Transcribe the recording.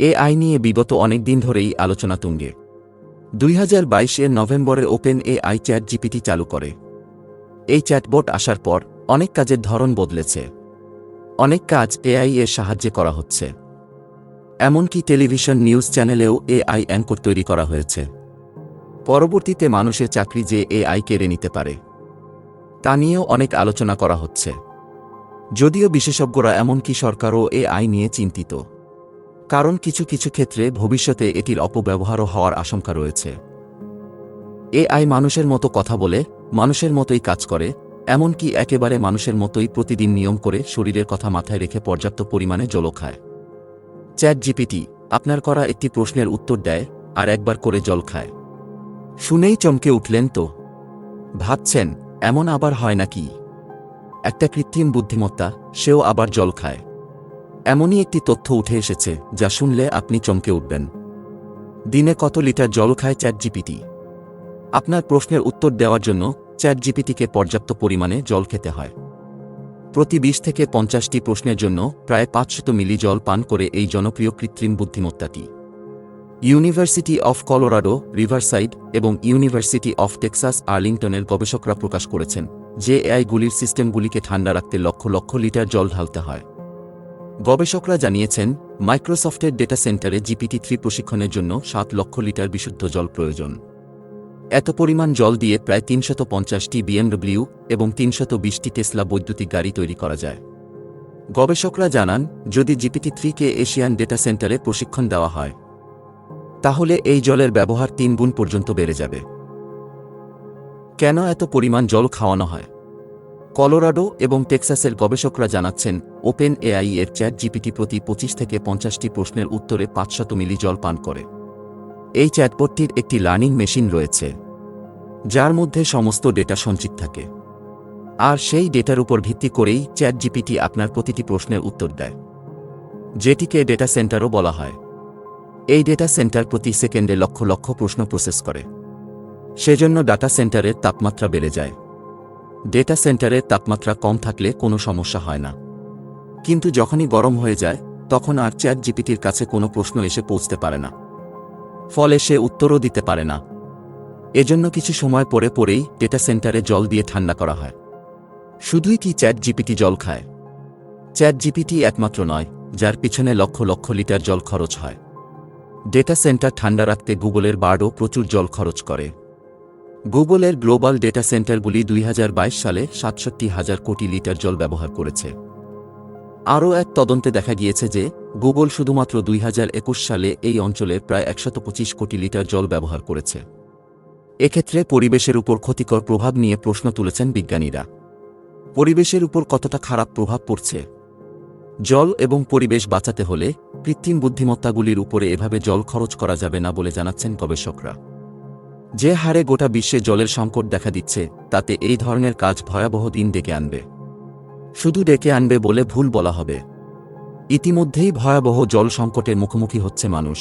AI নিয়ে বিগত অনেক দিন ধরেই আলোচনা তুঙ্গে। 2022-এর নভেম্বরে ওপেন এআই চ্যাটজিপিটি চালু করে। এই চ্যাটবট আসার পর অনেক কাজের ধরন বদলেছে। অনেক কাজ এআই এর সাহায্যে করা হচ্ছে। এমনকি টেলিভিশন নিউজ চ্যানেলেও এআই অ্যাঙ্কর তৈরি করা হয়েছে। পরবর্তীতে মানুষের চাকরি যে এআই কেড়ে নিতে পারে তা নিয়েও অনেক আলোচনা করা হচ্ছে। যদিও বিশেষজ্ঞরা এমনকি সরকারও এআই নিয়ে চিন্তিত, কারণ কিছু কিছু ক্ষেত্রে ভবিষ্যতে এটির অপব্যবহারও হওয়ার আশঙ্কা রয়েছে। এআই মানুষের মতো কথা বলে, মানুষের মতোই কাজ করে, এমনকি একেবারে মানুষের মতোই প্রতিদিন নিয়ম করে শরীরের কথা মাথায় রেখে পর্যাপ্ত পরিমাণে জলও খায়। চ্যাটজিপিটি আপনার করা একটি প্রশ্নের উত্তর দেয় আর একবার করে জল খায়। শুনেই চমকে উঠলেন তো? ভাবছেন এমন আবার হয় নাকি? একটা কৃত্রিম বুদ্ধিমত্তা, সেও আবার জল খায়। এমনই একটি তথ্য উঠে এসেছে যা শুনলে আপনি চমকে উঠবেন। দিনে কত লিটার জল খায় চ্যাটজিপিটি? আপনার প্রশ্নের উত্তর দেওয়ার জন্য চ্যাটজিপিটিকে পর্যাপ্ত পরিমাণে জল খেতে হয়। প্রতি 20 থেকে 50টি প্রশ্নের জন্য প্রায় 500 মিলি জল পান করে এই জনপ্রিয় কৃত্রিম বুদ্ধিমত্তাটি। ইউনিভার্সিটি অফ কলোরাডো, রিভারসাইড এবং ইউনিভার্সিটি অফ টেক্সাস আর্লিংটনের গবেষকরা প্রকাশ করেছেন যে এআইগুলির সিস্টেমগুলিকে ঠান্ডা রাখতে লক্ষ লক্ষ লিটার জল ঢালতে হয়। গবেষকরা জানিয়েছেন, মাইক্রোসফটের ডেটা সেন্টারে জিপিটি-3 প্রশিক্ষণের জন্য 7 লক্ষ লিটার বিশুদ্ধ জল প্রয়োজন। এত পরিমাণ জল দিয়ে প্রায় 350টি বিএমডব্লিউ এবং 320টি টেসলা বৈদ্যুতিক গাড়ি তৈরি করা যায়। গবেষকরা জানান, যদি জিপিটি-3কে এশিয়ান ডেটা সেন্টারে প্রশিক্ষণ দেওয়া হয় তাহলে এই জলের ব্যবহার 3 গুণ পর্যন্ত বেড়ে যাবে। কেন এত পরিমাণ জল খাওয়ানো হয়? কলোরাডো এবং টেক্সাসের গবেষকরা জানাচ্ছেন, ওপেন এআই এর চ্যাটজিপিটি প্রতি 25 থেকে 50টি প্রশ্নের উত্তরে 500 মিলি জল পান করে। এই চ্যাটবটটির একটি লার্নিং মেশিন রয়েছে যার মধ্যে সমস্ত ডেটা সঞ্চিত থাকে, আর সেই ডেটার উপর ভিত্তি করেই চ্যাটজিপিটি আপনার প্রতিটি প্রশ্নের উত্তর দেয়, যেটিকে ডেটা সেন্টারও বলা হয়। এই ডেটা সেন্টার প্রতি সেকেন্ডে লক্ষ লক্ষ প্রশ্ন প্রসেস করে। সেজন্য ডাটা সেন্টারের তাপমাত্রা বেড়ে যায়। ডেটা সেন্টারের তাপমাত্রা কম থাকলে কোনো সমস্যা হয় না, কিন্তু যখনই গরম হয়ে যায় তখন আর চ্যাটজিপিটির কাছে কোনো প্রশ্ন এসে পৌঁছতে পারে না, ফলে সে উত্তরও দিতে পারে না। এজন্য কিছু সময় পরে পরেই ডেটা সেন্টারে জল দিয়ে ঠান্ডা করা হয়। শুধুই কি চ্যাটজিপিটি জল খায়? চ্যাটজিপিটি একমাত্র নয় যার পিছনে লক্ষ লক্ষ লিটার জল খরচ হয়। ডেটা সেন্টার ঠান্ডা রাখতে গুগলের বার্ডও প্রচুর জল খরচ করে। গুগলের গ্লোবাল ডেটা সেন্টারগুলি 2022 সালে 67,000 কোটি লিটার জল ব্যবহার করেছে। আরও এক তদন্তে দেখা গিয়েছে যে গুগল শুধুমাত্র 2021 সালে এই অঞ্চলের প্রায় 125 কোটি লিটার জল ব্যবহার করেছে। এক্ষেত্রে পরিবেশের উপর ক্ষতিকর প্রভাব নিয়ে প্রশ্ন তুলেছেন বিজ্ঞানীরা। পরিবেশের উপর কতটা খারাপ প্রভাব পড়ছে? জল এবং পরিবেশ বাঁচাতে হলে কৃত্রিম বুদ্ধিমত্তাগুলির উপরে এভাবে জল খরচ করা যাবে না বলে জানাচ্ছেন গবেষকরা। যে হারে গোটা বিশ্বে জলের সংকট দেখা দিচ্ছে, তাতে এই ধরনের কাজ ভয়াবহ দিন ডেকে আনবে। শুধু ডেকে আনবে বলে ভুল বলা হবে। ইতিমধ্যেই ভয়াবহ জল সংকটের মুখোমুখি হচ্ছে মানুষ।